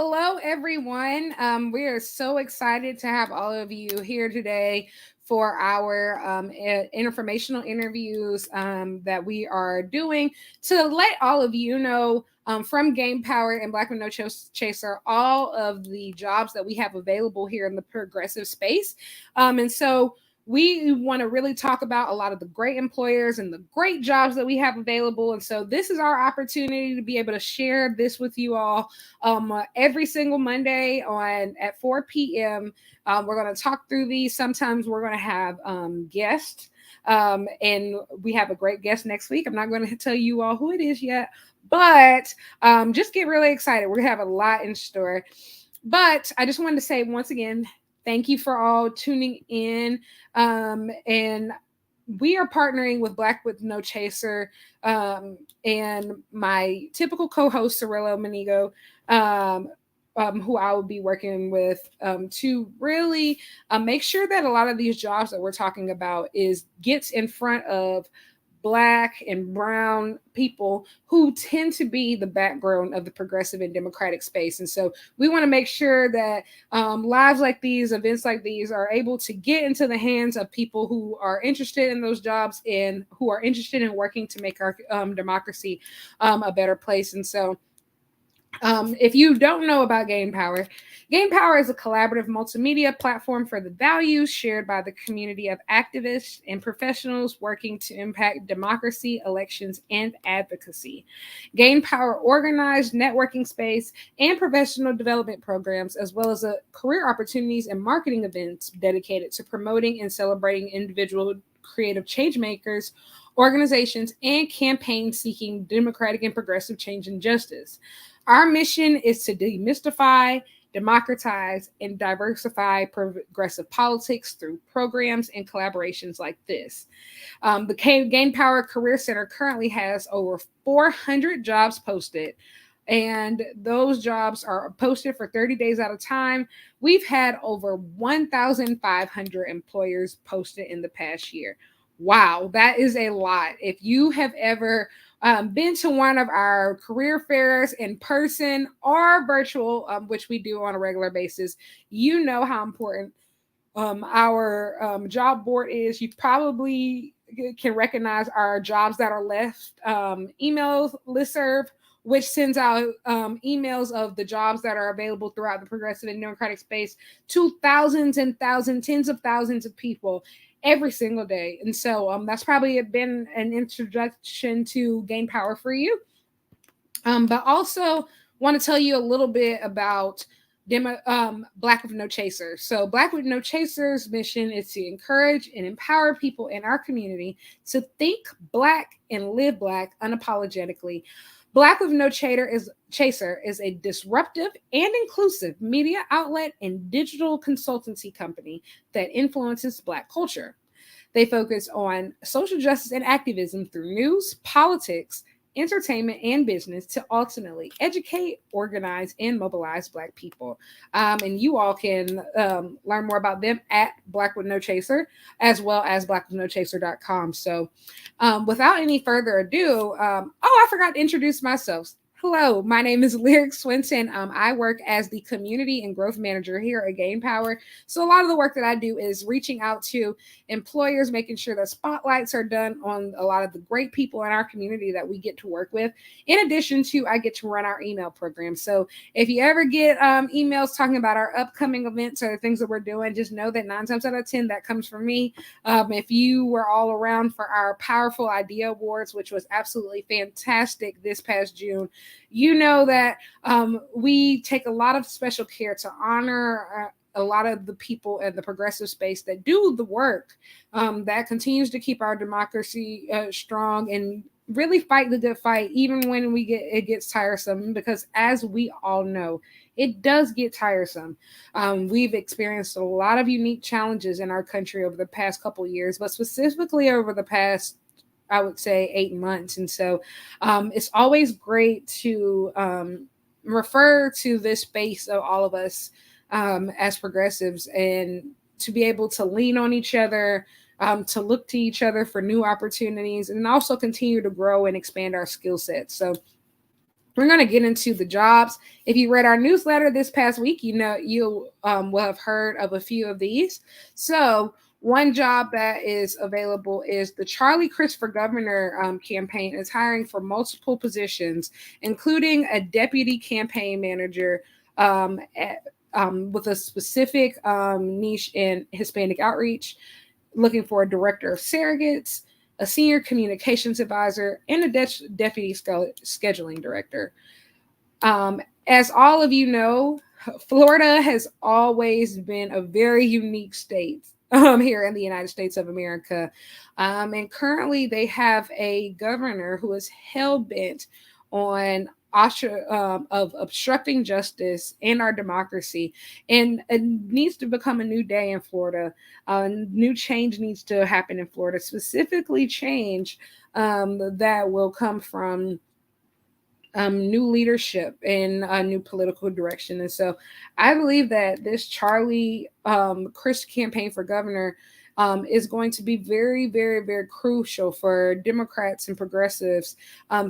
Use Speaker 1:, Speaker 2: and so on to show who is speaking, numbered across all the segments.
Speaker 1: Hello, everyone. We are so excited to have all of you here today for our informational interviews that we are doing to let all of you know from Game Power and Black with No Chaser all of the jobs that we have available here in the progressive space. And so we want to really talk about a lot of the great employers and the great jobs that we have available. And so this is our opportunity to be able to share this with you all every single Monday on at 4 p.m. We're going to talk through these. Sometimes we're going to have guests, and we have a great guest next week. I'm not going to tell you all who it is yet, but just get really excited. We're going to have a lot in store. But I just wanted to say once again, thank you for all tuning in. And we are partnering with Black with No Chaser and my typical co-host, Cirillo Manigo, who I will be working with to really make sure that a lot of these jobs that we're talking about gets in front of Black and brown people who tend to be the background of the progressive and democratic space. And so we want to make sure that lives like these, events like these are able to get into the hands of people who are interested in those jobs and who are interested in working to make our democracy a better place. And so if you don't know about Gain Power is a collaborative multimedia platform for the values shared by the community of activists and professionals working to impact democracy, elections, and advocacy. Gain Power organized networking space and professional development programs, as well as career opportunities and marketing events dedicated to promoting and celebrating individual creative change makers, organizations, and campaigns seeking democratic and progressive change and justice. Our mission is to demystify, democratize, and diversify progressive politics through programs and collaborations like this. The Gain Power Career Center currently has over 400 jobs posted, and those jobs are posted for 30 days at a time. We've had over 1,500 employers posted in the past year. Wow, that is a lot. If you have ever been to one of our career fairs in person or virtual, which we do on a regular basis, you know how important our job board is. You probably can recognize our jobs that are left email listserv, which sends out emails of the jobs that are available throughout the progressive and democratic space to thousands and thousands, tens of thousands of people every single day. And so that's probably been an introduction to Gain Power for you. But also want to tell you a little bit about Black with No Chaser. So Black with No Chaser's mission is to encourage and empower people in our community to think Black and live Black unapologetically. Black with No Chaser is a disruptive and inclusive media outlet and digital consultancy company that influences Black culture. They focus on social justice and activism through news, politics, entertainment, and business to ultimately educate, organize, and mobilize Black people. And you all can learn more about them at Black with No Chaser, as well as blackwithnochaser.com. So without any further ado, I forgot to introduce myself. Hello, my name is Lyric Swinton. I work as the community and growth manager here at Gain Power. So a lot of the work that I do is reaching out to employers, making sure that spotlights are done on a lot of the great people in our community that we get to work with. In addition to, I get to run our email program. So if you ever get emails talking about our upcoming events or the things that we're doing, just know that 9 times out of 10, that comes from me. If you were all around for our Powerful Idea Awards, which was absolutely fantastic this past June, you know that we take a lot of special care to honor a lot of the people in the progressive space that do the work that continues to keep our democracy strong and really fight the good fight, even when it gets tiresome, because as we all know, it does get tiresome. We've experienced a lot of unique challenges in our country over the past couple of years, but specifically over the past, I would say, 8 months. And so it's always great to refer to this space of all of us as progressives and to be able to lean on each other, to look to each other for new opportunities, and also continue to grow and expand our skill sets. So we're going to get into the jobs. If you read our newsletter this past week, you will have heard of a few of these. So one job that is available is the Charlie Crist for Governor campaign is hiring for multiple positions, including a deputy campaign manager with a specific niche in Hispanic outreach, looking for a director of surrogates, a senior communications advisor, and a deputy scheduling director. As all of you know, Florida has always been a very unique state here in the United States of America. And currently they have a governor who is hell-bent on of obstructing justice and our democracy, and it needs to become a new day in Florida. New change needs to happen in Florida, specifically change that will come from new leadership and a new political direction. And so I believe that this Charlie Crist campaign for governor is going to be very, very, very crucial for Democrats and progressives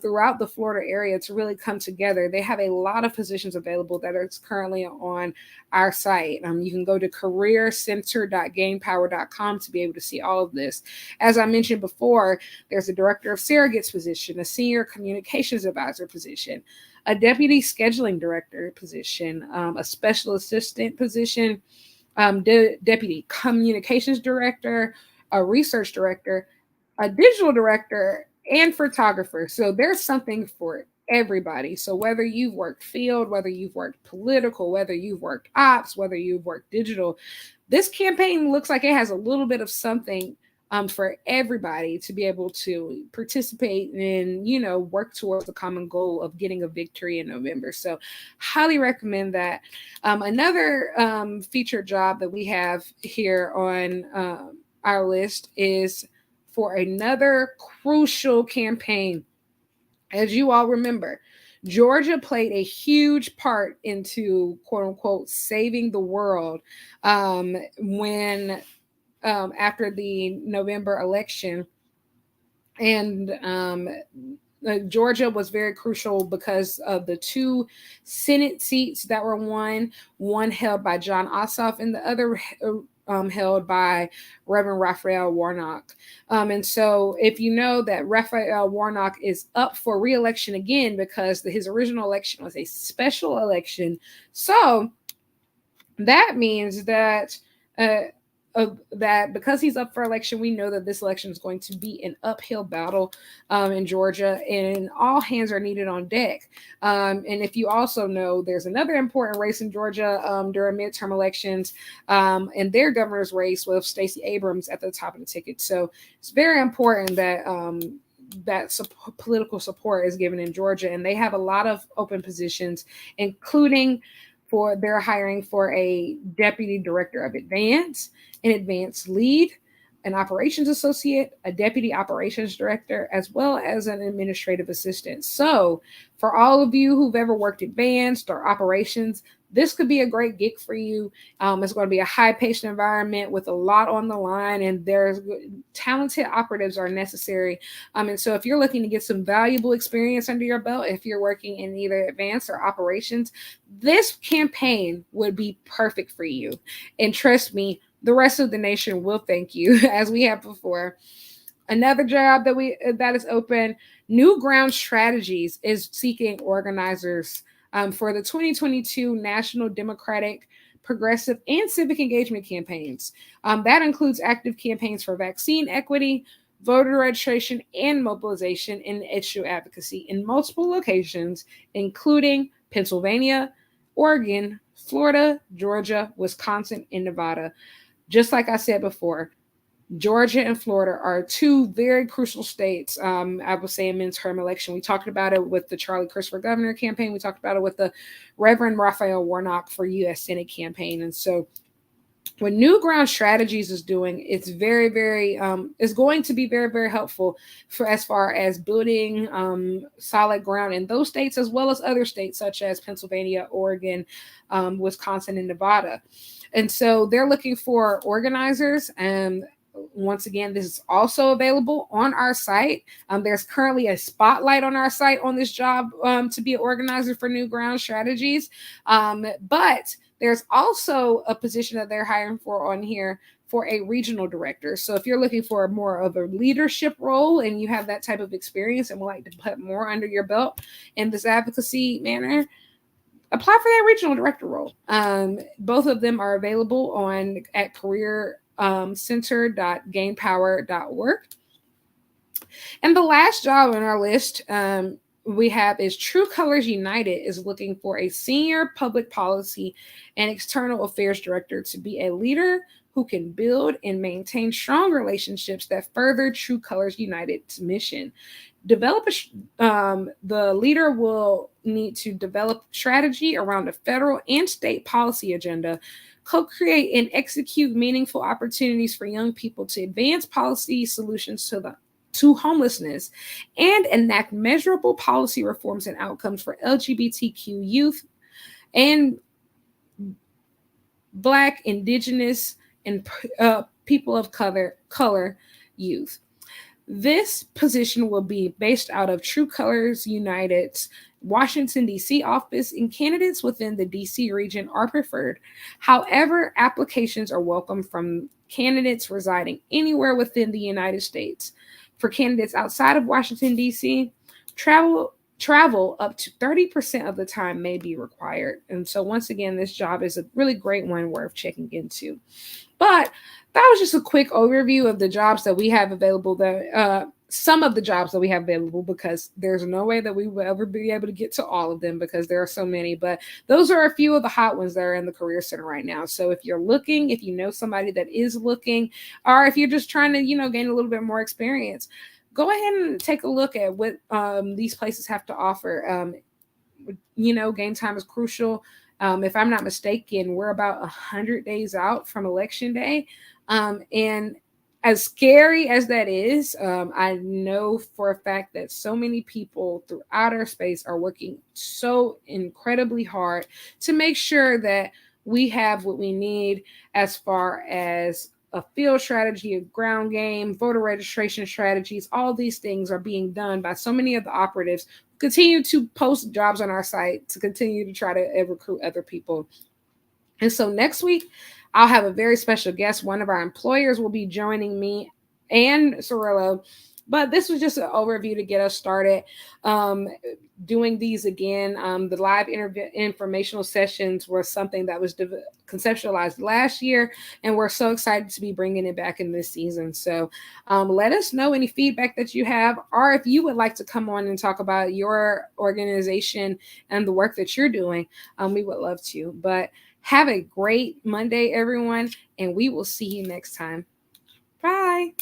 Speaker 1: throughout the Florida area to really come together. They have a lot of positions available that are currently on our site. You can go to careercenter.gainpower.com to be able to see all of this. As I mentioned before, there's a director of surrogates position, a senior communications advisor position, a deputy scheduling director position, a special assistant position, deputy communications director, a research director, a digital director, and photographer. So there's something for everybody. So whether you've worked field, whether you've worked political, whether you've worked ops, whether you've worked digital, this campaign looks like it has a little bit of something for everybody to be able to participate and, work towards the common goal of getting a victory in November. So highly recommend that. Another featured job that we have here on our list is for another crucial campaign. As you all remember, Georgia played a huge part into, quote unquote, saving the world when after the November election. And Georgia was very crucial because of the two Senate seats that were won, one held by Jon Ossoff and the other held by Reverend Raphael Warnock. And so if you know that Raphael Warnock is up for re-election again because his original election was a special election. So that means that that because he's up for election, we know that this election is going to be an uphill battle in Georgia, and all hands are needed on deck. And if you also know, there's another important race in Georgia during midterm elections, and their governor's race with Stacey Abrams at the top of the ticket. So it's very important that political support is given in Georgia, and they have a lot of open positions, including they're hiring for a deputy director of advance, an advanced lead, an operations associate, a deputy operations director, as well as an administrative assistant. So for all of you who've ever worked advanced or operations, this could be a great gig for you. It's going to be a high-paced environment with a lot on the line, and there's talented operatives are necessary. And so if you're looking to get some valuable experience under your belt, if you're working in either advanced or operations, this campaign would be perfect for you. And trust me, the rest of the nation will thank you, as we have before. Another job that is open, New Ground Strategies is seeking organizers for the 2022 National Democratic, Progressive, and Civic Engagement campaigns. That includes active campaigns for vaccine equity, voter registration, and mobilization and issue advocacy in multiple locations, including Pennsylvania, Oregon, Florida, Georgia, Wisconsin, and Nevada. Just like I said before, Georgia and Florida are two very crucial states. I would say in midterm election. We talked about it with the Charlie Crist for Governor campaign. We talked about it with the Reverend Raphael Warnock for U.S. Senate campaign. And so what New Ground Strategies is doing, it's very, very, is going to be very, very helpful for as far as building solid ground in those states, as well as other states such as Pennsylvania, Oregon, Wisconsin, and Nevada. And so they're looking for organizers and once again, this is also available on our site. There's currently a spotlight on our site on this job to be an organizer for New Ground Strategies. But there's also a position that they're hiring for on here for a regional director. So if you're looking for more of a leadership role and you have that type of experience and would like to put more under your belt in this advocacy manner, apply for that regional director role. Both of them are available on at careercenter.gainpower.org. And the last job on our list we have is True Colors United is looking for a senior public policy and external affairs director to be a leader who can build and maintain strong relationships that further True Colors United's mission. The leader will need to develop strategy around a federal and state policy agenda, co-create and execute meaningful opportunities for young people to advance policy solutions to homelessness, and enact measurable policy reforms and outcomes for LGBTQ youth and Black, Indigenous, and people of color youth. This position will be based out of True Colors United's Washington, D.C. office, and candidates within the D.C. region are preferred. However, applications are welcome from candidates residing anywhere within the United States. For candidates outside of Washington, D.C., travel up to 30% of the time may be required. And so once again, this job is a really great one worth checking into. But that was just a quick overview of the jobs that we have available, some of the jobs that we have available, because there's no way that we will ever be able to get to all of them because there are so many. But those are a few of the hot ones that are in the Career Center right now. So if you're looking, if you know somebody that is looking, or if you're just trying to, gain a little bit more experience, go ahead and take a look at what these places have to offer. Game time is crucial. If I'm not mistaken, we're about 100 days out from Election Day. And as scary as that is, I know for a fact that so many people throughout our space are working so incredibly hard to make sure that we have what we need as far as a field strategy, a ground game, voter registration strategies. All these things are being done by so many of the operatives who continue to post jobs on our site to continue to try to recruit other people. And so next week, I'll have a very special guest. One of our employers will be joining me and Cirillo. But this was just an overview to get us started doing these again. The live informational sessions were something that was conceptualized last year, and we're so excited to be bringing it back in this season. So let us know any feedback that you have, or if you would like to come on and talk about your organization and the work that you're doing, we would love to. But have a great Monday, everyone, and we will see you next time. Bye.